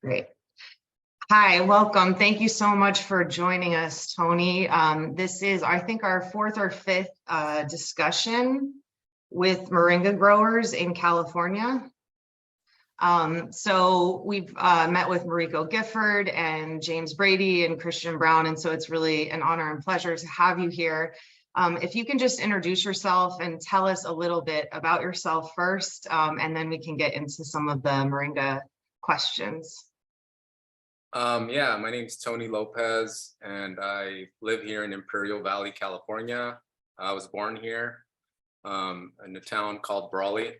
Great. Hi, welcome. Thank you so much for joining us, Tony. This is, I think, our fourth or fifth discussion with Moringa growers in California. So we've met with Mariko Gifford and James Brady and Christian Brown, and so it's really an honor and pleasure to have you here. If you can just introduce yourself and tell us a little bit about yourself first, and then we can get into some of the Moringa questions. Yeah, my name's Tony Lopez, and I live here in Imperial Valley, California. I was born here in a town called Brawley,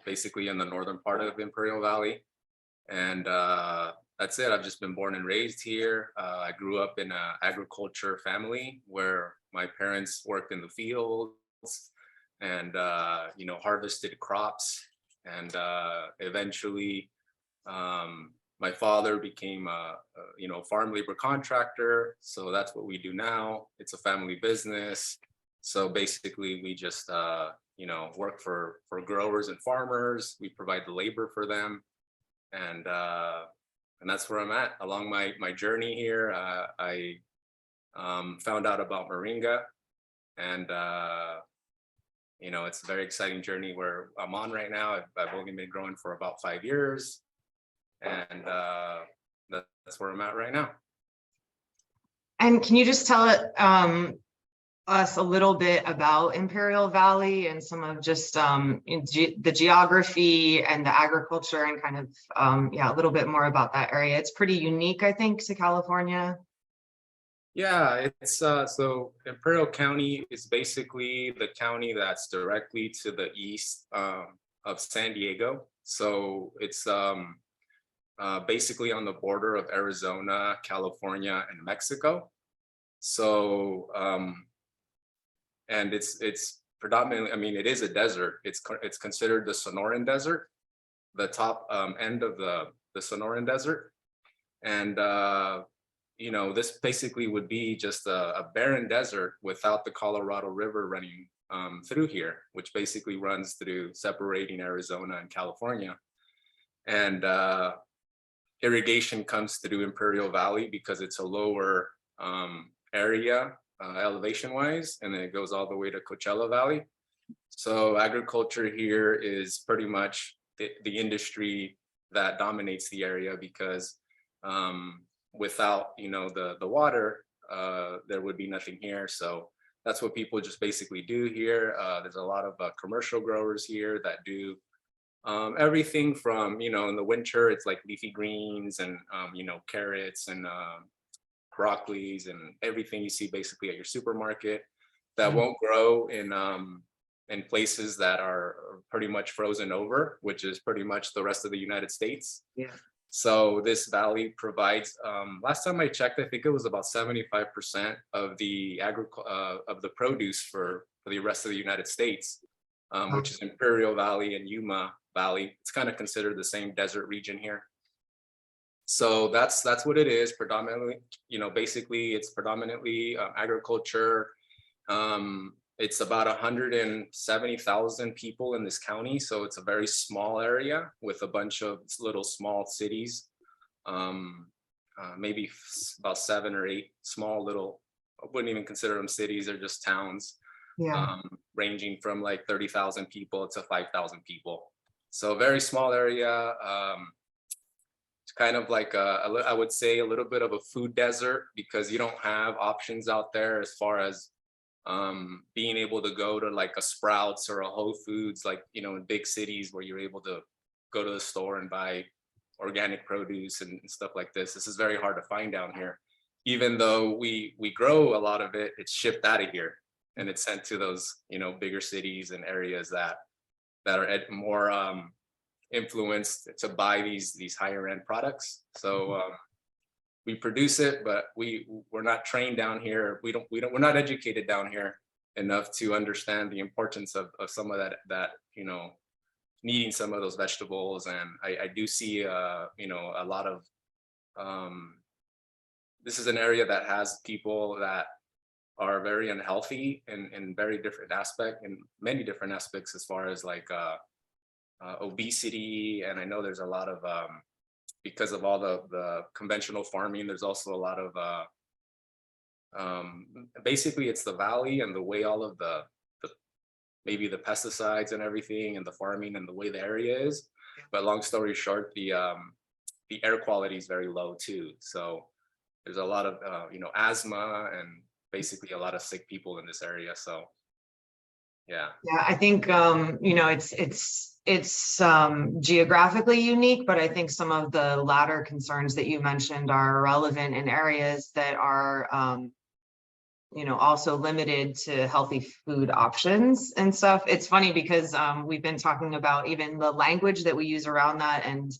basically in the northern part of Imperial Valley. And that's it. I've just been born and raised here. I grew up in an agriculture family where my parents worked in the fields and, harvested crops. And eventually, my father became a farm labor contractor. So that's what we do now. It's a family business. So basically we just, work for growers and farmers. We provide the labor for them. And that's where I'm at. Along my journey here, I found out about Moringa, and it's a very exciting journey where I'm on right now. I've only been growing for about 5 years. And that's where I'm at right now. And can you just tell us a little bit about Imperial Valley and some of just the geography and the agriculture and kind of, a little bit more about that area? It's pretty unique, I think, to California. Yeah, it's so Imperial County is basically the county that's directly to the east of San Diego. So it's basically on the border of Arizona, California, and Mexico. So, and it's predominantly, it is a desert. It's considered the Sonoran Desert, the top end of the Sonoran Desert. And, this basically would be just a barren desert without the Colorado River running through here, which basically runs through separating Arizona and California. And irrigation comes through Imperial Valley because it's a lower area elevation wise, and then it goes all the way to Coachella Valley. So agriculture here is pretty much the industry that dominates the area, because without the water, there would be nothing here. So that's what people just basically do here. There's a lot of commercial growers here that do everything from, in the winter, it's like leafy greens and, carrots and broccolis and everything you see basically at your supermarket that won't grow in places that are pretty much frozen over, which is pretty much the rest of the United States. Yeah. So this valley provides, last time I checked, I think it was about 75% of the of the produce for the rest of the United States, which is Imperial Valley and Yuma Valley. It's kind of considered the same desert region here. So that's what it is predominantly. Basically it's predominantly agriculture. It's about 170,000 people in this county, so it's a very small area with a bunch of little small cities. Maybe about 7 or 8 small little, I wouldn't even consider them cities, they're just towns. Yeah. Ranging from like 30,000 people to 5,000 people. So very small area. It's kind of like I would say a little bit of a food desert, because you don't have options out there as far as being able to go to like a Sprouts or a Whole Foods, like, in big cities where you're able to go to the store and buy organic produce and stuff like this. This is very hard to find down here. Even though we grow a lot of it, it's shipped out of here and it's sent to those, bigger cities and areas that are more influenced to buy these higher end products. So we produce it, but we're not trained down here. We're not educated down here enough to understand the importance of some of that needing some of those vegetables. And I do see a lot of this is an area that has people that are very unhealthy in very different in many different aspects, as far as like obesity. And I know there's a lot of because of all the conventional farming, there's also a lot of basically it's the valley and the way all of the maybe the pesticides and everything and the farming and the way the area is. But long story short, the air quality is very low too. So there's a lot of asthma and basically a lot of sick people in this area. So yeah. Yeah, I think it's geographically unique, but I think some of the latter concerns that you mentioned are relevant in areas that are also limited to healthy food options and stuff. It's funny because we've been talking about even the language that we use around that, and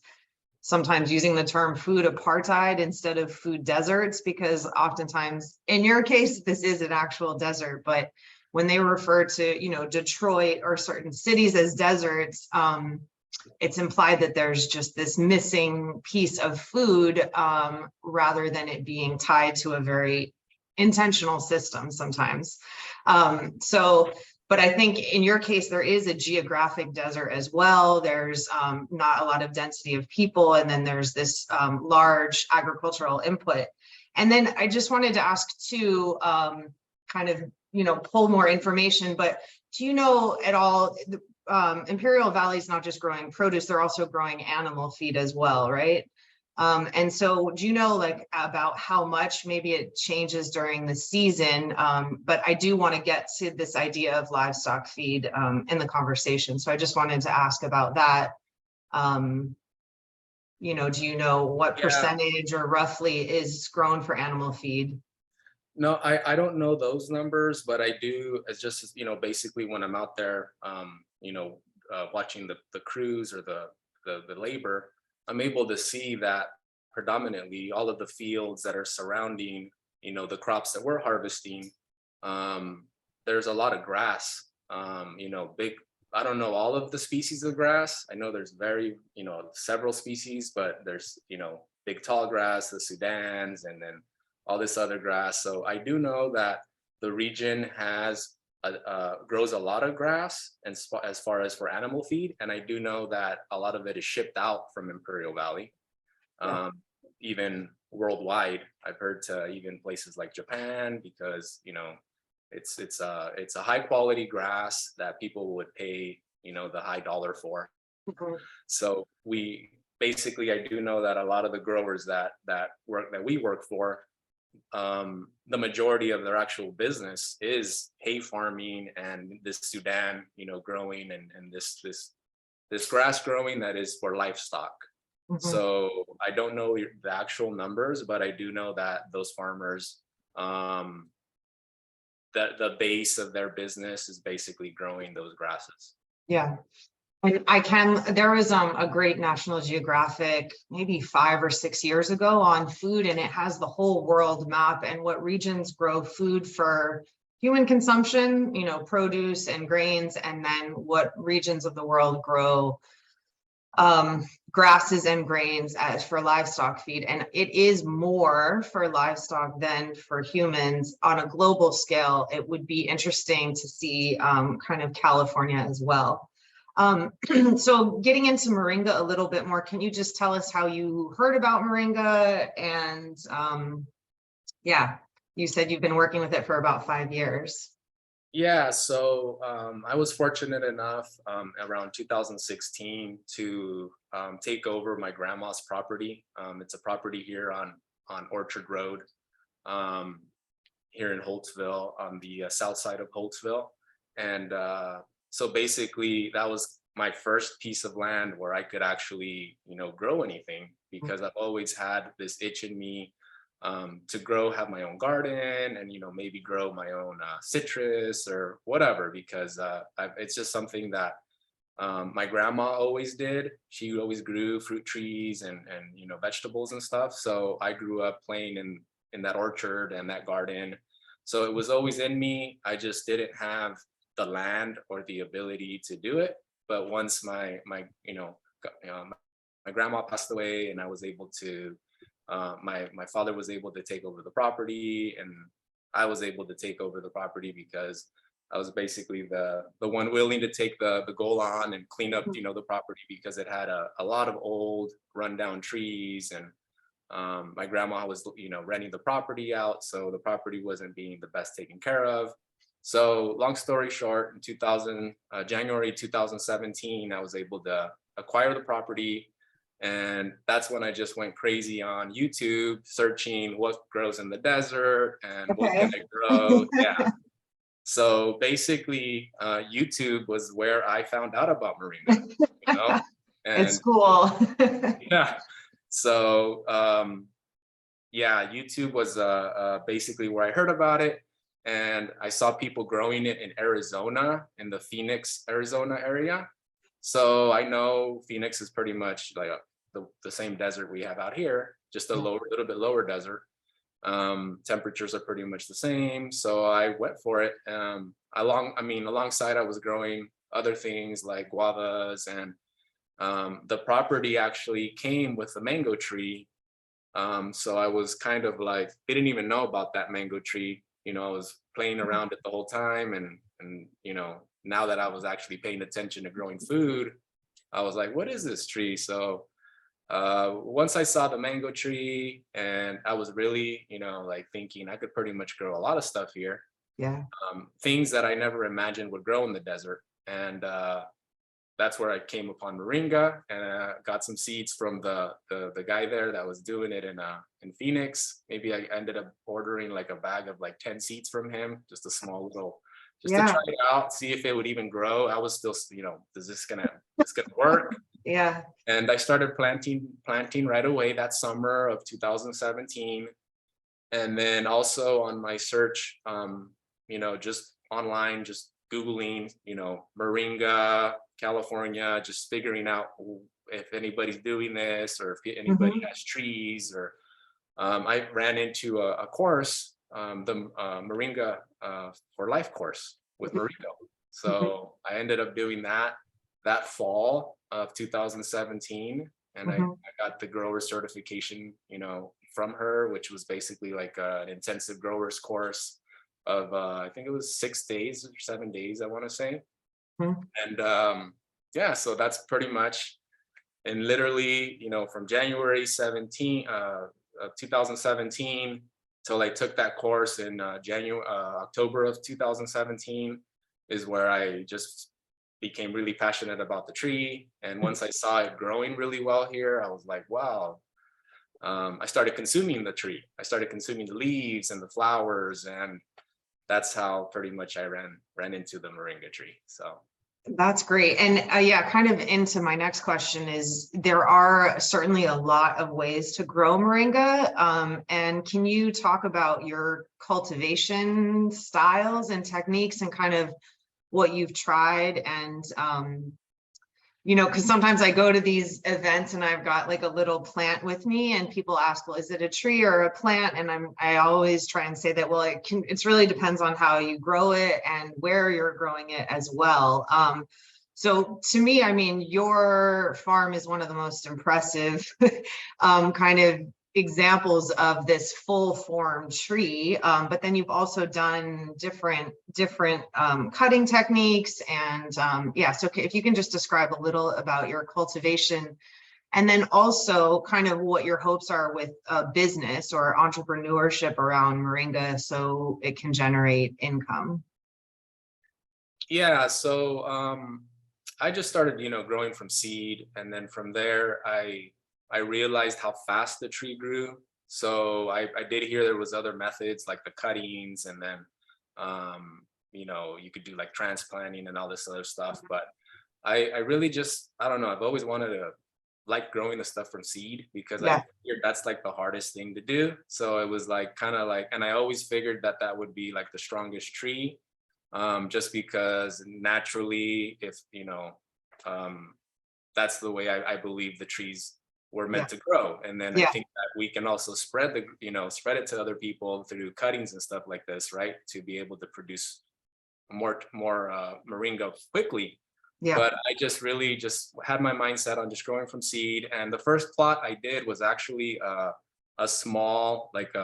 sometimes using the term food apartheid instead of food deserts, because oftentimes in your case, this is an actual desert, but when they refer to, Detroit or certain cities as deserts, it's implied that there's just this missing piece of food rather than it being tied to a very intentional system sometimes. But I think in your case, there is a geographic desert as well. There's not a lot of density of people, and then there's this large agricultural input. And then I just wanted to ask too, kind of, pull more information, but do you know at all, Imperial Valley is not just growing produce, they're also growing animal feed as well, right? And so do you know like about how much maybe it changes during the season? But I do want to get to this idea of livestock feed in the conversation. So I just wanted to ask about that. Do you know what percentage or roughly is grown for animal feed? No, I don't know those numbers, but I do, it's just, basically when I'm out there, watching the crews or the labor, I'm able to see that predominantly all of the fields that are surrounding, the crops that we're harvesting, there's a lot of grass, big, I don't know all of the species of grass. I know there's several species, but there's, big tall grass, the Sudans, and then all this other grass. So I do know that the region grows a lot of grass and as far as for animal feed. And I do know that a lot of it is shipped out from Imperial Valley, even worldwide. I've heard to even places like Japan, because, it's a high quality grass that people would pay, the high dollar for. Mhm. So I do know that a lot of the growers that we work for, the majority of their actual business is hay farming and this Sudan, growing and this grass growing that is for livestock. Mhm. So I don't know the actual numbers, but I do know that those farmers, that the base of their business is basically growing those grasses. Yeah. And there was a great National Geographic maybe 5 or 6 years ago on food, and it has the whole world map and what regions grow food for human consumption, produce and grains, and then what regions of the world grow grasses and grains as for livestock feed. And it is more for livestock than for humans on a global scale. It would be interesting to see kind of California as well. So getting into Moringa a little bit more, can you just tell us how you heard about Moringa? And you said you've been working with it for about 5 years. Yeah, so I was fortunate enough around 2016 to take over my grandma's property. It's a property here on Orchard Road, here in Holtzville, on the south side of Holtzville. And so basically that was my first piece of land where I could actually, grow anything, because I've always had this itch in me to have my own garden and, maybe grow my own citrus or whatever, because it's just something that my grandma always did. She always grew fruit trees and vegetables and stuff. So I grew up playing in that orchard and that garden. So it was always in me. I just didn't have the land or the ability to do it. But once my grandma passed away, and I was able to, my father was able to take over the property, and I was able to take over the property because I was basically the one willing to take the goal on and clean up, the property, because it had a lot of old rundown trees, and my grandma was, renting the property out, so the property wasn't being the best taken care of. So long story short, in January 2017, I was able to acquire the property. And that's when I just went crazy on YouTube, searching what grows in the desert and what can I grow. Yeah. So basically, YouTube was where I found out about Moringa, It's and cool. yeah. So yeah, YouTube was basically where I heard about it. And I saw people growing it in Arizona, in the Phoenix, Arizona area. So I know Phoenix is pretty much like the same desert we have out here, just a little bit lower desert. Temperatures are pretty much the same. So I went for it. Alongside I was growing other things like guavas, and the property actually came with a mango tree. So I was kind of like, didn't even know about that mango tree. I was playing around it the whole time, and now that I was actually paying attention to growing food, I was like, what is this tree? So once I saw the mango tree, and I was really, like thinking I could pretty much grow a lot of stuff here. Yeah. Things that I never imagined would grow in the desert. And that's where I came upon Moringa, and got some seeds from the guy there that was doing it in Phoenix. Maybe I ended up ordering like a bag of like 10 seeds from him, just a small little, just to try it out, see if it would even grow. I was still, is this gonna work? Yeah. And I started planting right away that summer of 2017. And then also on my search, just online, just Googling, Moringa, California, just figuring out if anybody's doing this, or if anybody has trees, or I ran into a course, the Moringa for Life course with Moringa. So I ended up doing that fall of 2017, and I got the grower certification, from her, which was basically like an intensive growers course of I think it was 6 days or 7 days, I want to say. And yeah, so that's pretty much, and literally, from January 17 of 2017 till I took that course in October of 2017 is where I just became really passionate about the tree. And once I saw it growing really well here, I was like, wow. I started consuming the tree. I started consuming the leaves and the flowers, and that's how pretty much I ran into the Moringa tree. So that's great. And yeah, kind of into my next question is, there are certainly a lot of ways to grow Moringa. And can you talk about your cultivation styles and techniques, and kind of what you've tried? And because sometimes I go to these events and I've got like a little plant with me, and people ask, well, is it a tree or a plant? And I always try and say that, well, it's really depends on how you grow it and where you're growing it as well. So to me, your farm is one of the most impressive kind of examples of this full form tree, but then you've also done different cutting techniques, and yeah, so if you can just describe a little about your cultivation, and then also kind of what your hopes are with business or entrepreneurship around Moringa, so it can generate income. yeah, so I just started, growing from seed, and then from there I realized how fast the tree grew. So I did hear there was other methods like the cuttings, and then you could do like transplanting and all this other stuff. But I really just, I don't know, I've always wanted to like growing the stuff from seed, because I figured that's like the hardest thing to do. So it was like kind of like, and I always figured that would be like the strongest tree, just because naturally, if that's the way I believe the trees were meant to grow. And then I think that we can also spread it to other people through cuttings and stuff like this, right? To be able to produce more Moringa quickly. But I just really just had my mindset on just growing from seed. And the first plot I did was actually a small, like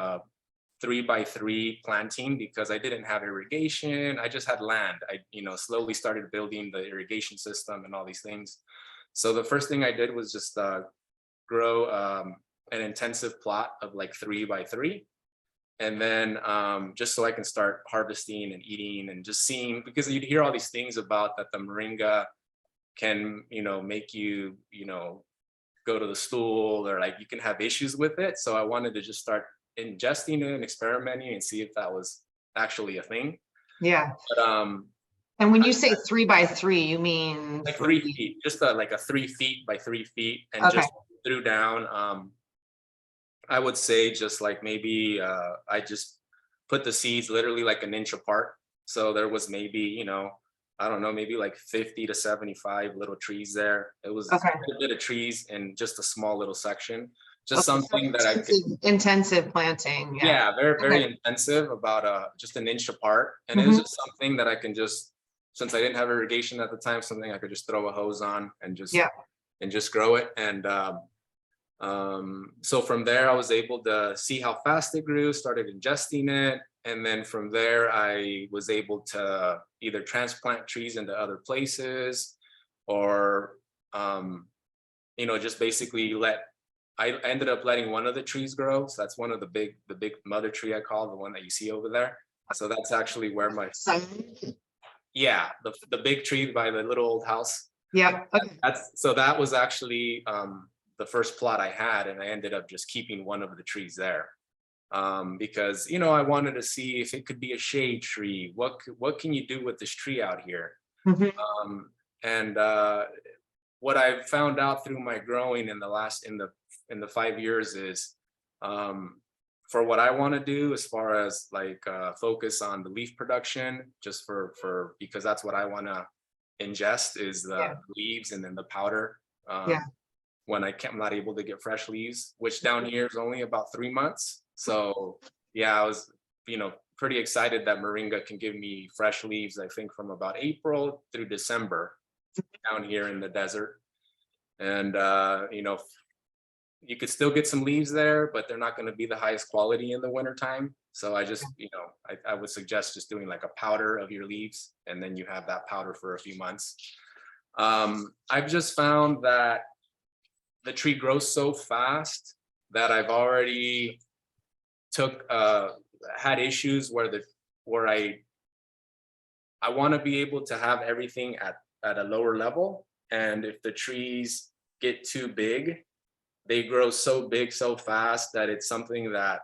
3x3 planting because I didn't have irrigation. I just had land. I, slowly started building the irrigation system and all these things. So the first thing I did was just grow an intensive plot of like 3x3. And then just so I can start harvesting and eating and just seeing, because you'd hear all these things about that the Moringa can, make you, go to the stool, or like you can have issues with it. So I wanted to just start ingesting it and experimenting and see if that was actually a thing. Yeah. But and when you say 3x3, you mean like 3 feet, just like a 3 feet by 3 feet, and okay. just threw down. I would say just like maybe I just put the seeds literally like an inch apart. So there was maybe, I don't know, maybe like 50 to 75 little trees there. It was okay. a bit of trees in just a small little section. Just okay. something so that I could. Intensive planting. Yeah, very, very okay. intensive, about just an inch apart. And it was just something that I can just, since I didn't have irrigation at the time, something I could just throw a hose on and just grow it. And so from there, I was able to see how fast it grew, started ingesting it. And then from there, I was able to either transplant trees into other places or, just basically I ended up letting one of the trees grow. So that's one of the big mother tree I call, the one that you see over there. So that's actually where the big tree by the little old house. Yeah. Okay. So that was actually the first plot I had, and I ended up just keeping one of the trees there because I wanted to see if it could be a shade tree. What can you do with this tree out here? And what I've found out through my growing in the 5 years is for what I want to do as far as like focus on the leaf production, just for because that's what I want to ingest is the leaves and then the powder. When I'm not able to get fresh leaves, which down here is only about 3 months. So I was, pretty excited that Moringa can give me fresh leaves, I think from about April through December down here in the desert. And, you could still get some leaves there, but they're not going to be the highest quality in the wintertime. So I just, I would suggest just doing like a powder of your leaves, and then you have that powder for a few months. I've just found that the tree grows so fast that I've already had issues where I want to be able to have everything at a lower level. And if the trees get too big, they grow so big so fast that it's something that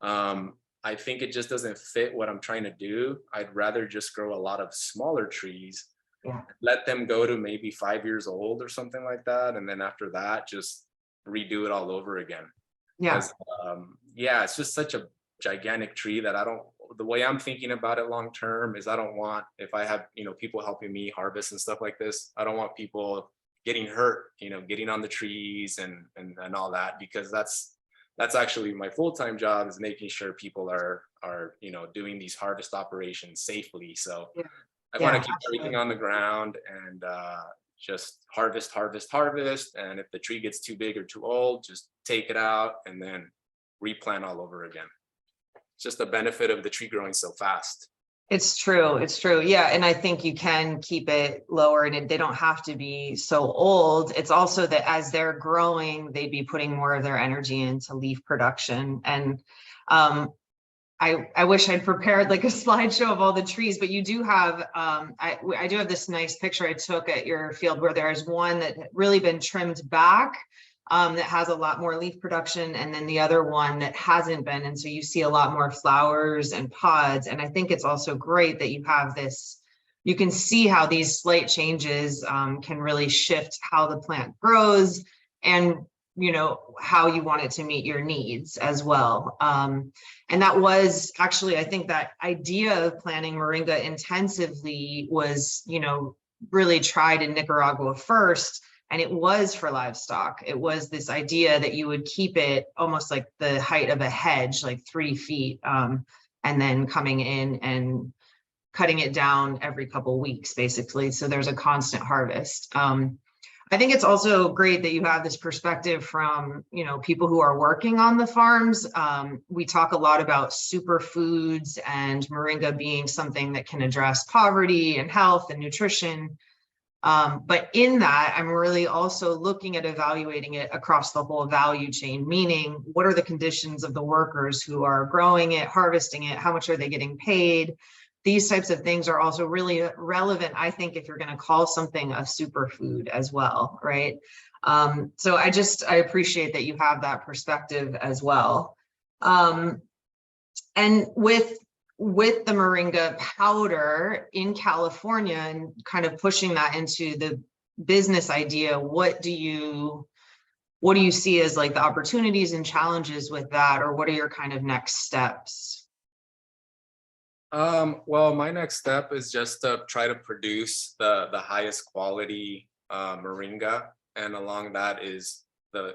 I think it just doesn't fit what I'm trying to do. I'd rather just grow a lot of smaller trees, let them go to maybe 5 years old or something like that. And then after that, just redo it all over again. It's just such a gigantic tree that the way I'm thinking about it long term is I don't want, if I have, people helping me harvest and stuff like this, I don't want people getting hurt, getting on the trees and all that, because that's actually my full-time job, is making sure people are doing these harvest operations safely. So I want to keep everything on the ground and just harvest. And if the tree gets too big or too old, just take it out and then replant all over again. It's just the benefit of the tree growing so fast. It's true. Yeah. And I think you can keep it lower, and they don't have to be so old. It's also that as they're growing, they'd be putting more of their energy into leaf production. And I wish I'd prepared like a slideshow of all the trees, but you do have, I do have this nice picture I took at your field where there's one that had really been trimmed back, that has a lot more leaf production, and then the other one that hasn't been. And so you see a lot more flowers and pods. And I think it's also great that you have this, you can see how these slight changes can really shift how the plant grows and how you want it to meet your needs as well. And that was actually, I think that idea of planting Moringa intensively was, really tried in Nicaragua first. And it was for livestock. It was this idea that you would keep it almost like the height of a hedge, like 3 feet, and then coming in and cutting it down every couple of weeks, basically. So there's a constant harvest. I think it's also great that you have this perspective from, people who are working on the farms. We talk a lot about superfoods and Moringa being something that can address poverty and health and nutrition. But in that, I'm really also looking at evaluating it across the whole value chain, meaning what are the conditions of the workers who are growing it, harvesting it, how much are they getting paid? These types of things are also really relevant, I think, if you're going to call something a superfood as well, right? So I appreciate that you have that perspective as well. And with the Moringa powder in California and kind of pushing that into the business idea, what do you see as like the opportunities and challenges with that, or what are your kind of next steps? Well, my next step is just to try to produce the highest quality Moringa, and along that is the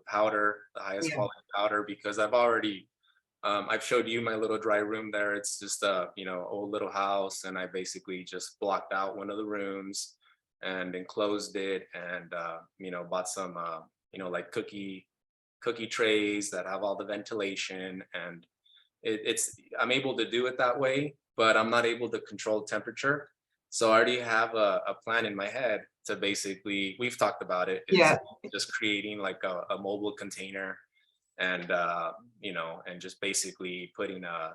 powder, the highest quality powder, because I've showed you my little dry room there. It's just a old little house, and I basically just blocked out one of the rooms and enclosed it, and bought some like cookie trays that have all the ventilation, and I'm able to do it that way, but I'm not able to control temperature. So I already have a plan in my head to basically, we've talked about it, is just creating like a mobile container, and and just basically putting a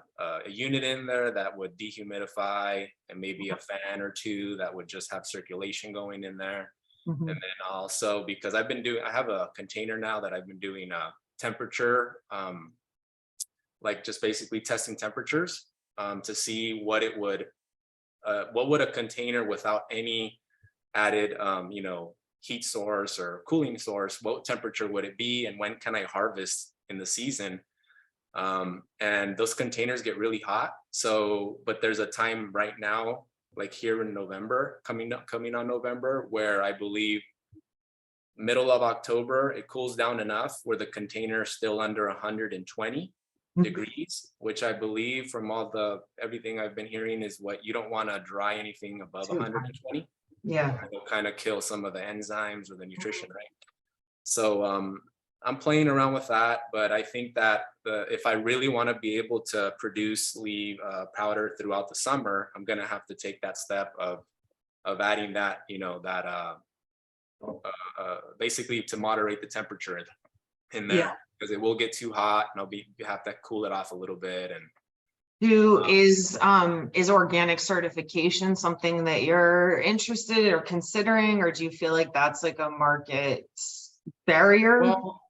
unit in there that would dehumidify, and maybe a fan or two that would just have circulation going in there. And then also, because I have a container now that I've been doing temperature, like just basically testing temperatures to see what would a container without any added heat source or cooling source, what temperature would it be, and when can I harvest in the season? And those containers get really hot. So, but there's a time right now, like here in November, coming on November, where I believe middle of October, it cools down enough where the container is still under 120 degrees, which I believe from everything I've been hearing is what you don't want to dry anything above 120. Yeah. It'll kind of kill some of the enzymes or the nutrition, right? So I'm playing around with that, but I think that if I really want to be able to produce leaf powder throughout the summer, I'm going to have to take that step of adding that, basically to moderate the temperature in there, because it will get too hot, and you have to cool it off a little bit. And is organic certification something that you're interested or considering, or do you feel like that's like a market barrier? Well,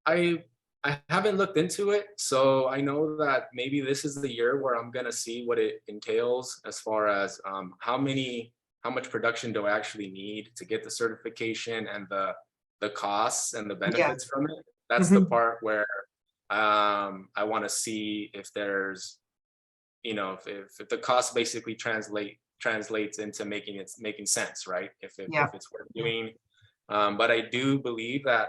I haven't looked into it, so I know that maybe this is the year where I'm gonna see what it entails as far as how much production do I actually need to get the certification, and the costs and the benefits from it. That's the part where I want to see if there's, if the cost basically translates into making sense, right? If it's worth doing. But I do believe that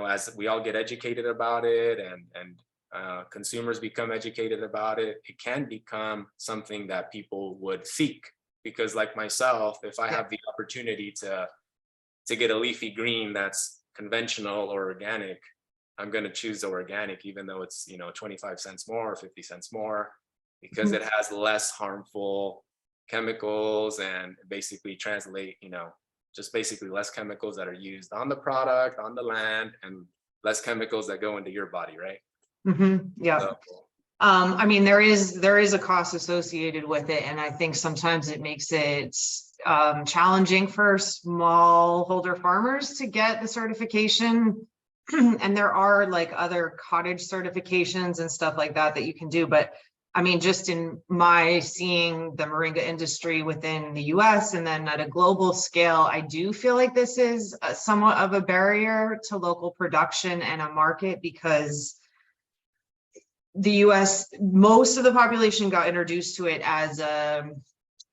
as we all get educated about it, and consumers become educated about it, it can become something that people would seek. Because like myself, if I have the opportunity to get a leafy green that's conventional or organic, I'm going to choose the organic, even though it's 25 cents more or 50 cents more, because it has less harmful chemicals, and basically just basically less chemicals that are used on the product, on the land, and less chemicals that go into your body, right? So, I mean, there is a cost associated with it, and I think sometimes it makes it challenging for smallholder farmers to get the certification. And there are like other cottage certifications and stuff like that you can do. But I mean, just in my seeing the Moringa industry within the US and then at a global scale, I do feel like this is somewhat of a barrier to local production and a market, because the US, most of the population got introduced to it as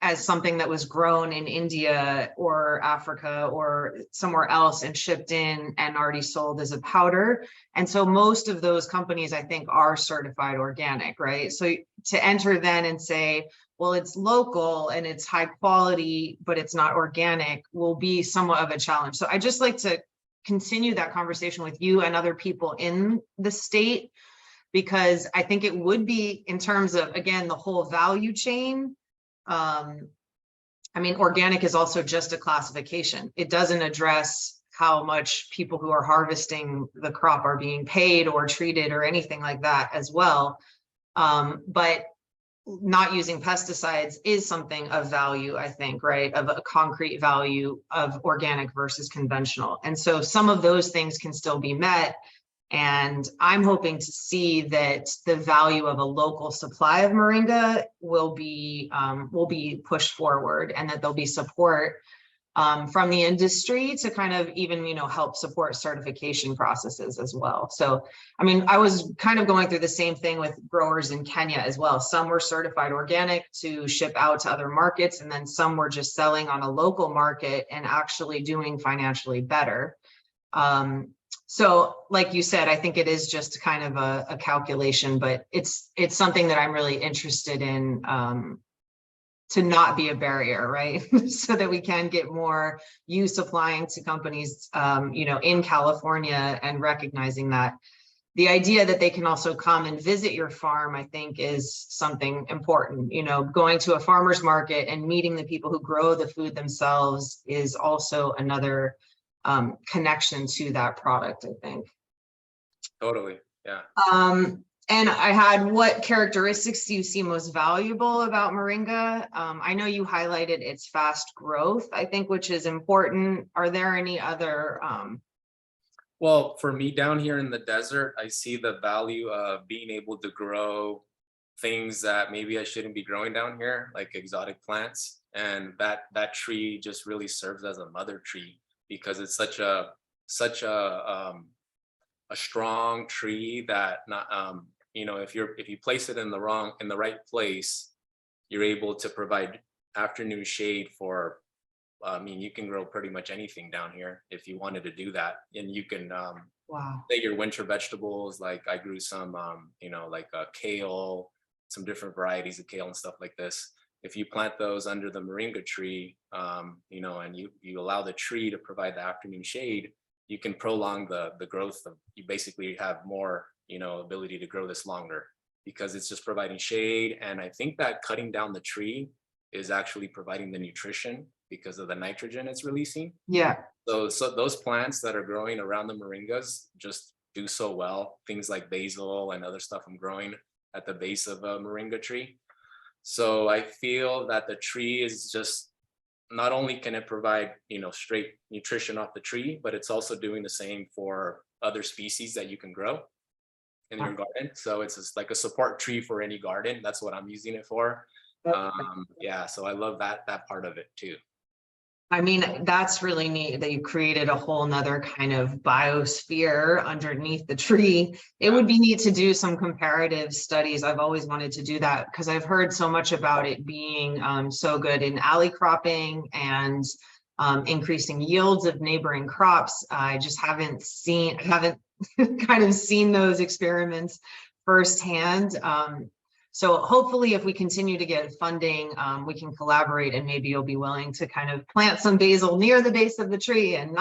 as something that was grown in India or Africa or somewhere else and shipped in and already sold as a powder. And so most of those companies, I think, are certified organic, right? So to enter then and say, well, it's local and it's high quality, but it's not organic, will be somewhat of a challenge. So I just like to continue that conversation with you and other people in the state, because I think it would be, in terms of, again, the whole value chain. I mean, organic is also just a classification. It doesn't address how much people who are harvesting the crop are being paid or treated or anything like that as well. But not using pesticides is something of value, I think, right? Of a concrete value of organic versus conventional. And so some of those things can still be met. And I'm hoping to see that the value of a local supply of Moringa will be pushed forward, and that there'll be support from the industry to kind of even, help support certification processes as well. So, I mean, I was kind of going through the same thing with growers in Kenya as well. Some were certified organic to ship out to other markets, and then some were just selling on a local market and actually doing financially better. So like you said, I think it is just kind of a calculation, but it's something that I'm really interested in, to not be a barrier, right? So that we can get more you supplying to companies, in California, and recognizing that the idea that they can also come and visit your farm, I think, is something important. Going to a farmer's market and meeting the people who grow the food themselves is also another connection to that product, I think. Totally. Yeah. And I had, what characteristics do you see most valuable about Moringa? I know you highlighted its fast growth, I think, which is important. Are there any other? Well, for me down here in the desert, I see the value of being able to grow things that maybe I shouldn't be growing down here, like exotic plants. And that tree just really serves as a mother tree, because it's such a strong tree that if you place it in the right place, you're able to provide afternoon shade for, you can grow pretty much anything down here if you wanted to do that. And you can Wow. say your winter vegetables, like I grew some like kale, some different varieties of kale and stuff like this. If you plant those under the moringa tree, and you allow the tree to provide the afternoon shade, you can prolong the growth of, you basically have more, ability to grow this longer, because it's just providing shade. And I think that cutting down the tree is actually providing the nutrition because of the nitrogen it's releasing. Yeah. So those plants that are growing around the moringas just do so well. Things like basil and other stuff I'm growing at the base of a moringa tree. So I feel that the tree is just, not only can it provide, straight nutrition off the tree, but it's also doing the same for other species that you can grow in your garden. So it's just like a support tree for any garden. That's what I'm using it for. Yeah, so I love that part of it too. I mean, that's really neat that you created a whole nother kind of biosphere underneath the tree. It would be neat to do some comparative studies. I've always wanted to do that because I've heard so much about it being so good in alley cropping and increasing yields of neighboring crops. I just haven't kind of seen those experiments firsthand. So hopefully if we continue to get funding, we can collaborate, and maybe you'll be willing to kind of plant some basil near the base of the tree and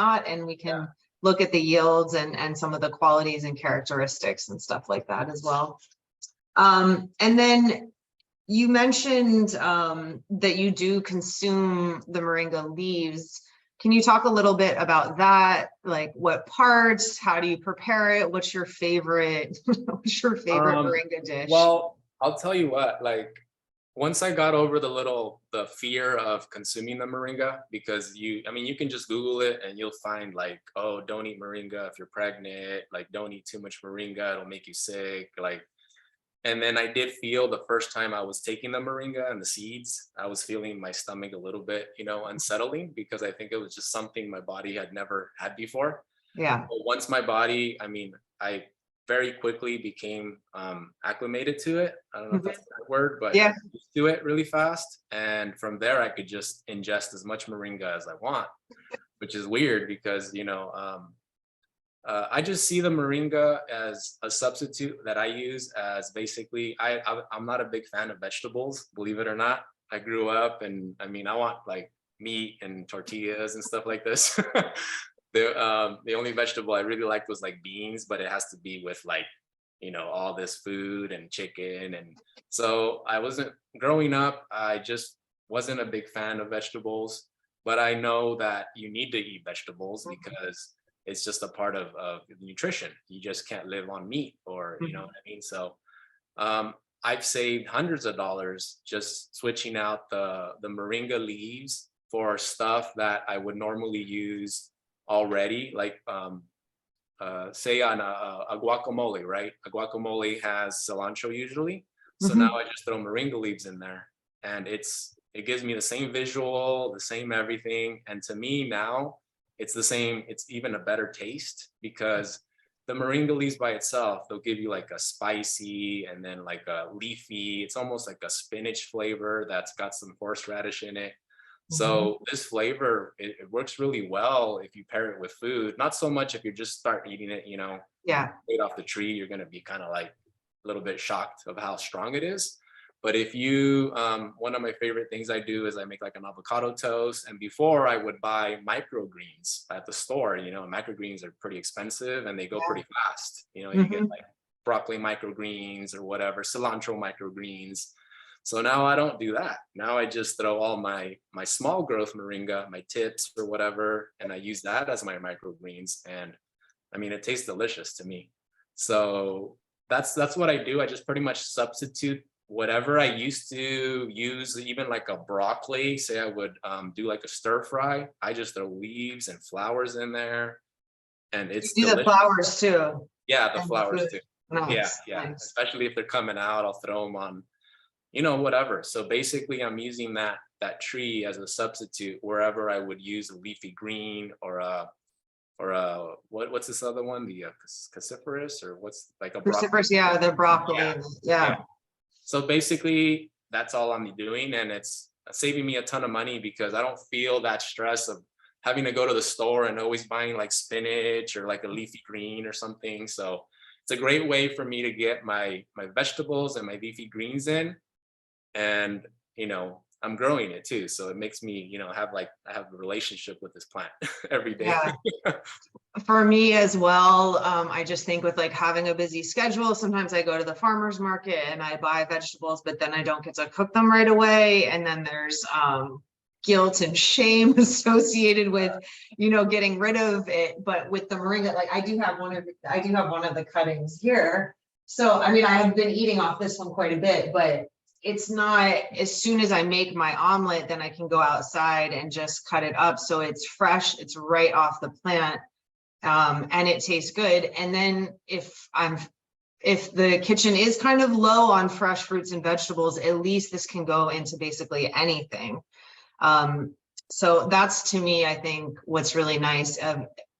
we can look at the yields and some of the qualities and characteristics and stuff like that as well. And then you mentioned that you do consume the moringa leaves. Can you talk a little bit about that? Like what parts, how do you prepare it? What's your favorite moringa dish? Well, I'll tell you what, like once I got over the fear of consuming the moringa, because you can just Google it and you'll find like, oh, don't eat moringa if you're pregnant, like don't eat too much moringa, it'll make you sick. And then I did feel the first time I was taking the moringa and the seeds, I was feeling my stomach a little bit, unsettling, because I think it was just something my body had never had before. Yeah. But once my body, very quickly became acclimated to it. I don't know if Mhm. that's the right word, but Yeah. used to it really fast. And from there, I could just ingest as much moringa as I want, which is weird because, I just see the moringa as a substitute that I use as basically, I'm not a big fan of vegetables, believe it or not. I grew up and I mean, I want like meat and tortillas and stuff like this. The only vegetable I really liked was like beans, but it has to be with like, all this food and chicken. And so I wasn't growing up, I just wasn't a big fan of vegetables, but I know that you need to eat vegetables because it's just a part of nutrition. You just can't live on meat, or you know Mhm. what I mean. So um, I've saved hundreds of dollars just switching out the moringa leaves for stuff that I would normally use already, like say on a guacamole, right? A guacamole has cilantro usually, so now Mhm. I just throw moringa leaves in there, and it gives me the same visual, the same everything, and to me now it's the same. It's even a better taste because the moringa leaves by itself, they'll give you like a spicy and then like a leafy. It's almost like a spinach flavor that's got some horseradish in it. Mhm. So this flavor, it works really well if you pair it with food. Not so much if you just start eating it, Yeah. straight off the tree, you're gonna be kind of like a little bit shocked of how strong it is. But if you, one of my favorite things I do is I make like an avocado toast. And before I would buy microgreens at the store, microgreens are pretty expensive and they go pretty fast. You get Mhm. like broccoli microgreens or whatever, cilantro microgreens. So now I don't do that. Now I just throw all my small growth moringa, my tips or whatever, and I use that as my microgreens. And I mean, it tastes delicious to me. So that's what I do. I just pretty much substitute whatever I used to use, even like a broccoli. Say I would do like a stir fry. I just throw leaves and flowers in there, and You it's do the delicious. flowers too Yeah, the and the flowers food. too. Yeah, Nice, yeah. nice. Especially if they're coming out, I'll throw them on, whatever. So basically, I'm using that tree as a substitute wherever I would use a leafy green or what's this other one? The cassiferous, or what's like a broccoli? Cruciferous, yeah, the Yeah, broccoli, yeah. yeah. So basically, that's all I'm doing, and it's saving me a ton of money because I don't feel that stress of having to go to the store and always buying like spinach or like a leafy green or something. So it's a great way for me to get my vegetables and my leafy greens in, and I'm growing it too, so it makes me have like I have a relationship with this plant every day. Yeah. For me as well, I just think with like having a busy schedule, sometimes I go to the farmer's market and I buy vegetables, but then I don't get to cook them right away. And then there's guilt and shame associated with, getting rid of it. But with the moringa, like I do have one of the cuttings here. So I mean, I have been eating off this one quite a bit, but it's not, as soon as I make my omelet, then I can go outside and just cut it up. So it's fresh, it's right off the plant, and it tastes good. And then if the kitchen is kind of low on fresh fruits and vegetables, at least this can go into basically anything. Um, so that's, to me, I think what's really nice,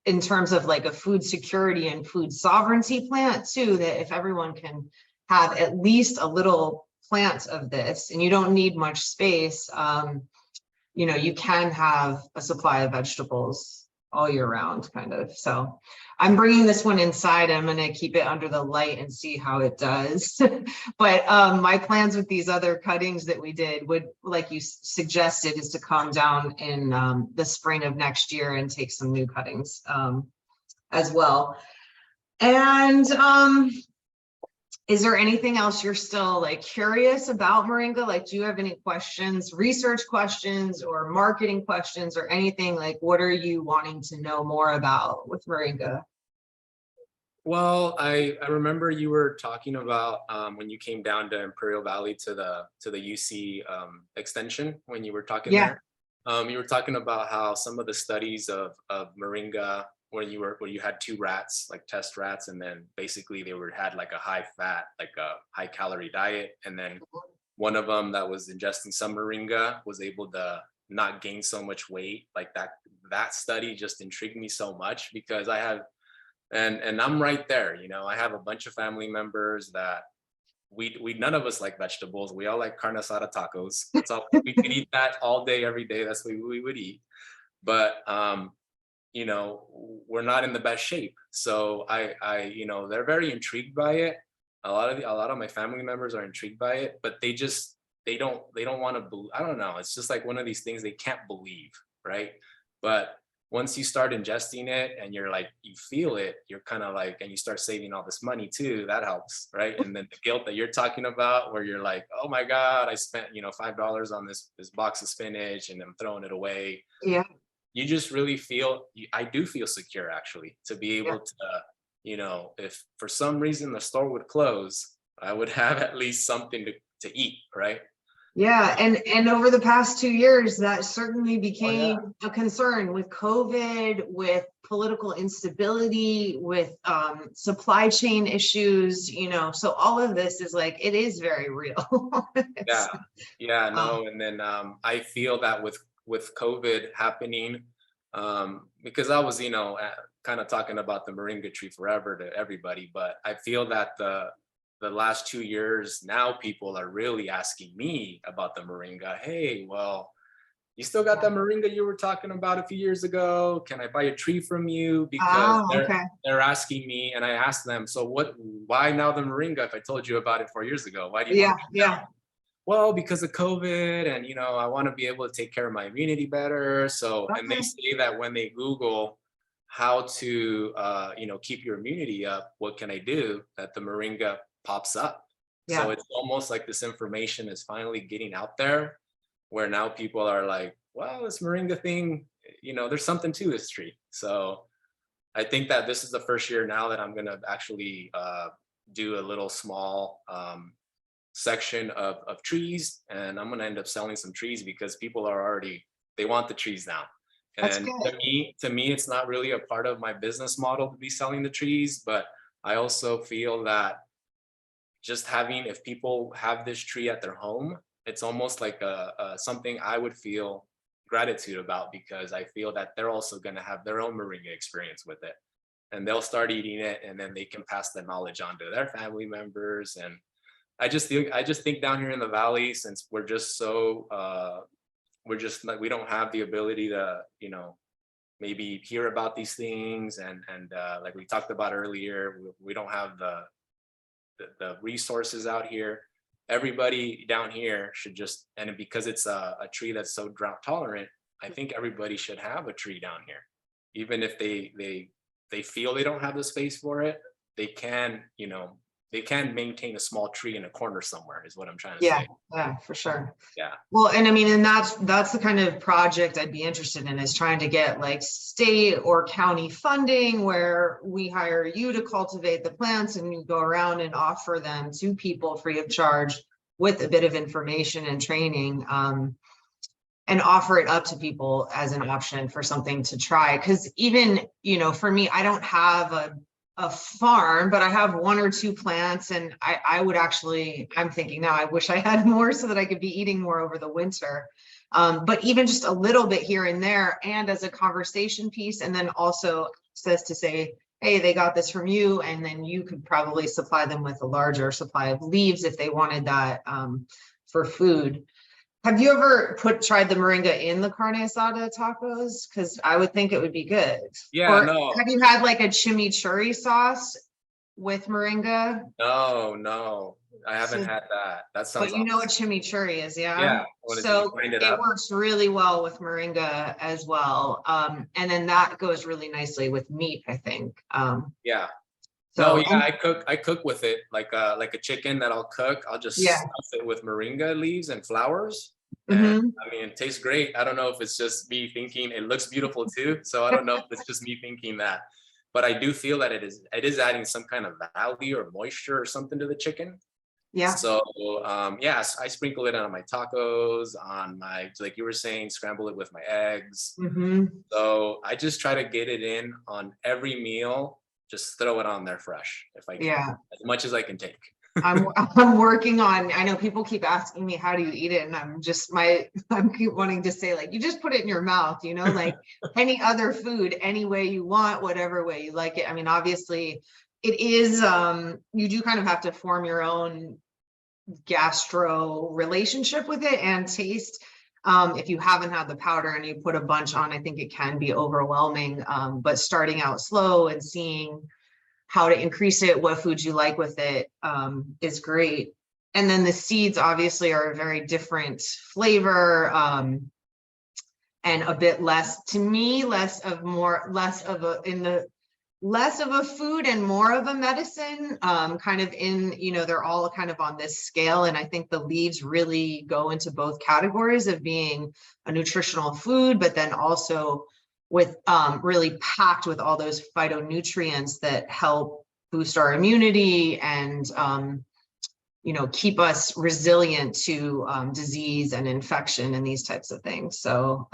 in terms of like a food security and food sovereignty plant too, that if everyone can have at least a little plant of this, and you don't need much space, you can have a supply of vegetables all year round, kind of. So I'm bringing this one inside. I'm going to keep it under the light and see how it does. But my plans with these other cuttings that we did would, like you suggested, is to come down in the spring of next year and take some new cuttings as well. And is there anything else you're still like curious about Moringa? Like, do you have any questions, research questions or marketing questions or anything? Like, what are you wanting to know more about with Moringa? Well, I remember you were talking about when you came down to Imperial Valley to the UC extension when you were talking Yeah. there. You were talking about how some of the studies of Moringa where you had two rats, like test rats, and then basically had like a high fat, like a high calorie diet, and then one of them that was ingesting some Moringa was able to not gain so much weight. Like that study just intrigued me so much because I have And I'm right there, you know. I have a bunch of family members that we none of us like vegetables. We all like carne asada tacos. That's all we could eat that all day, every day. That's what we would eat. But you know, we're not in the best shape. So you know, they're very intrigued by it. A lot of my family members are intrigued by it, but they don't want to believe. I don't know. It's just like one of these things they can't believe, right? But once you start ingesting it and you're like, you feel it, you're kind of like, and you start saving all this money too, that helps, right? And then the guilt that you're talking about, where you're like, oh my God, I spent, you know, $5 on this box of spinach and I'm throwing it away. Yeah. You just really feel, I do feel secure actually to be Yeah. able to, you know, if for some reason the store would close, I would have at least something to eat, right? Yeah, and over the past 2 years, that certainly Oh yeah. became a concern with COVID, with political instability, with supply chain issues, you know, so all of this is like, it is very real. Yeah, It's, yeah, um, no, and then I feel that with COVID happening, because I was, you know, kind of talking about the moringa tree forever to everybody, but I feel that the last 2 years now people are really asking me about the moringa. Hey, well, you still got that moringa you were talking about a few years ago? Can I buy a tree from you? Because okay. they're asking me, and I asked them, so what? Why now the moringa? If I told you about it 4 years ago, why do you want Yeah, it now? yeah. Well, because of COVID, and you know, I want to be able to take care of my immunity better. So, and they Okay. say that when they Google how to, you know, keep your immunity up, what can I do? That the moringa pops up. So Yeah. it's almost like this information is finally getting out there, where now people are like, well, this moringa thing, you know, there's something to this tree. So I think that this is the first year now that I'm gonna actually do a little small section of trees, and I'm gonna end up selling some trees because people are already, they want the trees now. That's And good. to me, it's not really a part of my business model to be selling the trees, but I also feel that just having, if people have this tree at their home, it's almost like a something I would feel gratitude about, because I feel that they're also gonna have their own moringa experience with it. And they'll start eating it, and then they can pass the knowledge on to their family members. And I just think down here in the valley, since we're just so we're just like, we don't have the ability to, you know, maybe hear about these things, and like we talked about earlier, we don't have the resources out here. Everybody down here should just, and because it's a tree that's so drought tolerant, I think everybody should have a tree down here. Even if they feel they don't have the space for it, they can, you know, they can maintain a small tree in a corner somewhere, is what I'm trying to Yeah, say. yeah, for sure. Yeah. Well, and I mean, and that's the kind of project I'd be interested in, is trying to get like state or county funding where we hire you to cultivate the plants and you go around and offer them to people free of charge with a bit of information and training, and offer it up to people as an option for something to try. Because even, you know, for me, I don't have a farm, but I have one or two plants, and I would actually, I'm thinking now, I wish I had more so that I could be eating more over the winter. But even just a little bit here and there, and as a conversation piece, and then also access to say, hey, they got this from you, and then you could probably supply them with a larger supply of leaves if they wanted that, for food. Have you ever tried the moringa in the carne asada tacos? Because I would think it would be good. Yeah, Or no, have you had like a chimichurri sauce with moringa? no, I haven't So, had that. That but sounds you know what awesome. chimichurri is, yeah? Yeah. What did you So grind it it up? works really well with moringa as well. And then that goes really nicely with meat, I think. Yeah. No, So, yeah, and I cook with it like a chicken that I'll cook. I'll just yeah. stuff it with moringa leaves and flowers. And Hmm. I mean, it tastes great. I don't know if it's just me thinking it looks beautiful too. So I don't know if it's just me thinking that, but I do feel that it is adding some kind of value or moisture or something to the chicken. Yeah. So yes, I sprinkle it on my tacos, on my, like you were saying, scramble it with my eggs. Hmm. So I just try to get it in on every meal, just throw it on there fresh if I can, Yeah. as much as I can take. I'm working on, I know people keep asking me, how do you eat it? And I'm keep wanting to say, like, you just put it in your mouth, like any other food, any way you want, whatever way you like it. I mean, obviously it is, you do kind of have to form your own gastro relationship with it and taste. If you haven't had the powder and you put a bunch on, I think it can be overwhelming. But starting out slow and seeing how to increase it, what foods you like with it, is great. And then the seeds obviously are a very different flavor, and a bit less, to me, less of a food and more of a medicine, kind of they're all kind of on this scale. And I think the leaves really go into both categories of being a nutritional food, but then also with really packed with all those phytonutrients that help boost our immunity and keep us resilient to disease and infection and these types of things. So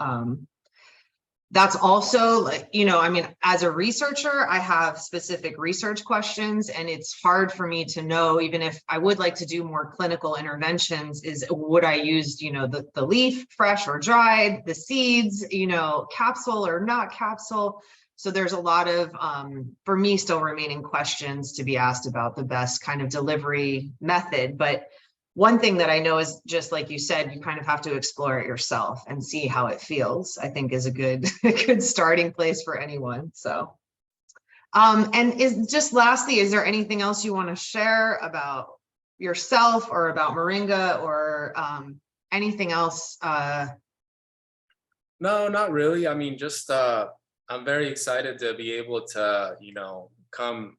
that's also, like, I mean, as a researcher, I have specific research questions, and it's hard for me to know, even if I would like to do more clinical interventions, would I use, the leaf fresh or dried, the seeds, capsule or not capsule. So there's a lot of, for me, still remaining questions to be asked about the best kind of delivery method. But one thing that I know is, just like you said, you kind of have to explore it yourself and see how it feels, I think is a good starting place for anyone. So and lastly, is there anything else you want to share about yourself or about Moringa, or anything else? No, not really. I mean, just I'm very excited to be able to, come,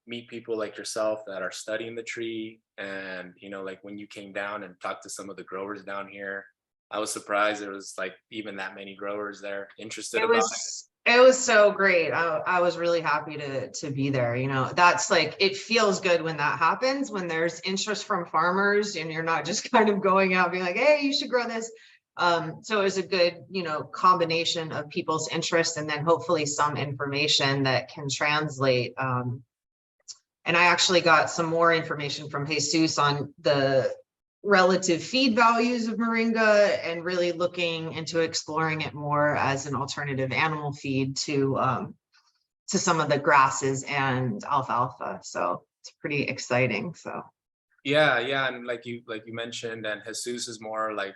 meet people like yourself that are studying the tree. And, like when you came down and talked to some of the growers down here, I was surprised there was like even that many growers there interested about it. It was so great. I was really happy to be there. That's like, it feels good when that happens, when there's interest from farmers and you're not just kind of going out being like, hey, you should grow this. So it was a good, combination of people's interest and then hopefully some information that can translate. And I actually got some more information from Jesus on the relative feed values of Moringa, and really looking into exploring it more as an alternative animal feed to some of the grasses and alfalfa. So it's pretty exciting. So Yeah, yeah, and like you mentioned, and Jesus is more like,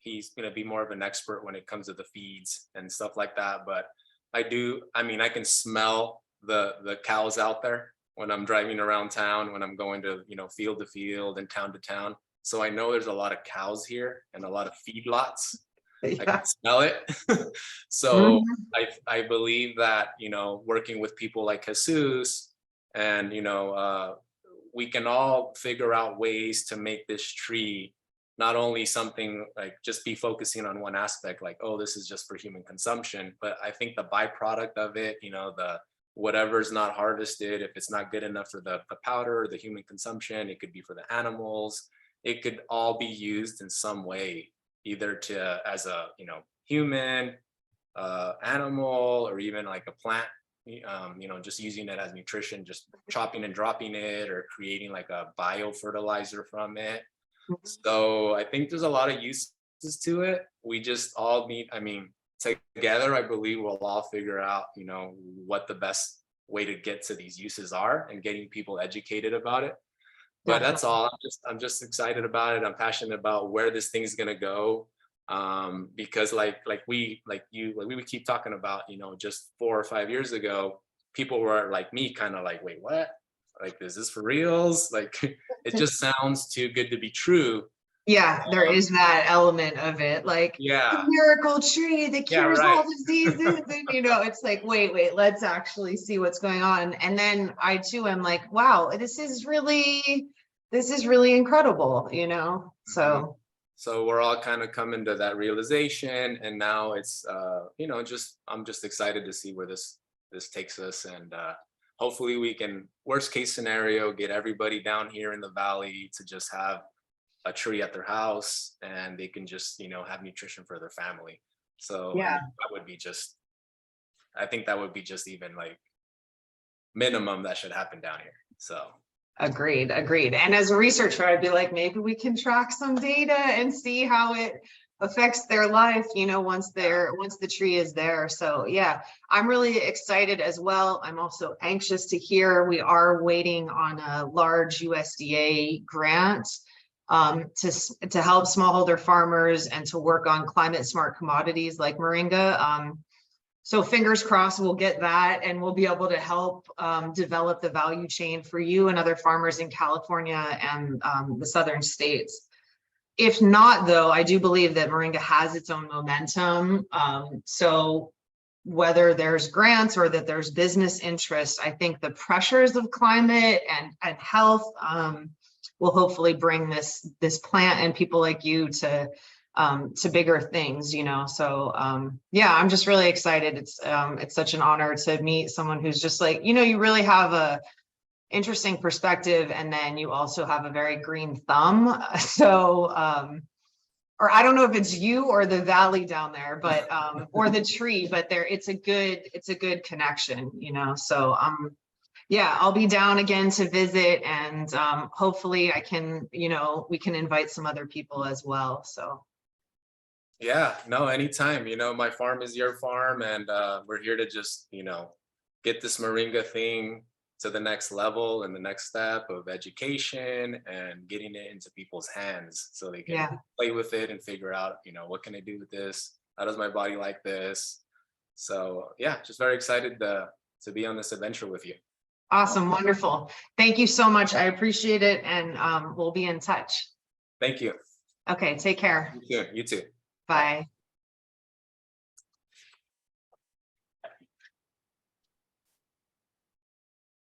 he's gonna be more of an expert when it comes to the feeds and stuff like that. But I mean, I can smell the cows out there when I'm driving around town, when I'm going to, field to field and town to town. So I know there's a lot of cows here and a lot of feedlots. I yeah. can smell it. So Mhm. I believe that, working with people like Jesus, and, we can all figure out ways to make this tree not only something like just be focusing on one aspect, like, oh, this is just for human consumption, but I think the byproduct of it, the whatever's not harvested, if it's not good enough for the powder or the human consumption, it could be for the animals. It could all be used in some way, either to as a human, animal, or even like a plant, just using it as nutrition, just chopping and dropping it, or creating like a biofertilizer from it. So I think there's a lot of uses to it. We just all need, I mean, together, I believe we'll all figure out, what the best way to get to these uses are, and getting people educated about it. But that's Definitely. all. I'm just excited about it. I'm passionate about where this thing's gonna go. Because we would keep talking about, just 4 or 5 years ago, people were like me, kind of like, wait, what? Like, is this for reals? Like, it just sounds too good to be true. Yeah, there Um, is that element of it, like the yeah, miracle tree that yeah, cures right. all diseases. And it's like, wait, let's actually see what's going on. And then I too am like, wow, this is really incredible, Mhm. So So we're all kind of coming to that realization, and now it's just I'm just excited to see where this takes us. And hopefully we can, worst case scenario, get everybody down here in the valley to just have a tree at their house, and they can just have nutrition for their family. So I yeah. mean, that would be just, I think that would be just even like minimum that should happen down here. So Agreed, agreed. And as a researcher, I'd be like, maybe we can track some data and see how it affects their life, you know, once the tree is there. So yeah, I'm really excited as well. I'm also anxious to hear we are waiting on a large USDA grant to help smallholder farmers and to work on climate smart commodities like Moringa. So fingers crossed we'll get that and we'll be able to help develop the value chain for you and other farmers in California and the southern states. If not, though, I do believe that Moringa has its own momentum. So whether there's grants or that there's business interest, I think the pressures of climate and health will hopefully bring this plant and people like you to bigger things, you know. So yeah, I'm just really excited. It's such an honor to meet someone who's just like, you know, you really have a interesting perspective, and then you also have a very green thumb. So or I don't know if it's you or the valley down there, but or the tree, but it's a good connection, you know. So yeah, I'll be down again to visit, and hopefully I can, you know, we can invite some other people as well. So Yeah, no, anytime. You know, my farm is your farm, and we're here to just, you know, get this Moringa thing to the next level and the next step of education and getting it into people's hands so they can yeah, play with it and figure out, you know, what can I do with this? How does my body like this? So yeah, just very excited to be on this adventure with you. awesome, wonderful. Thank you so much. I appreciate it, and we'll be in touch. Thank you. Okay, take care. You too. You too. Bye. Bye.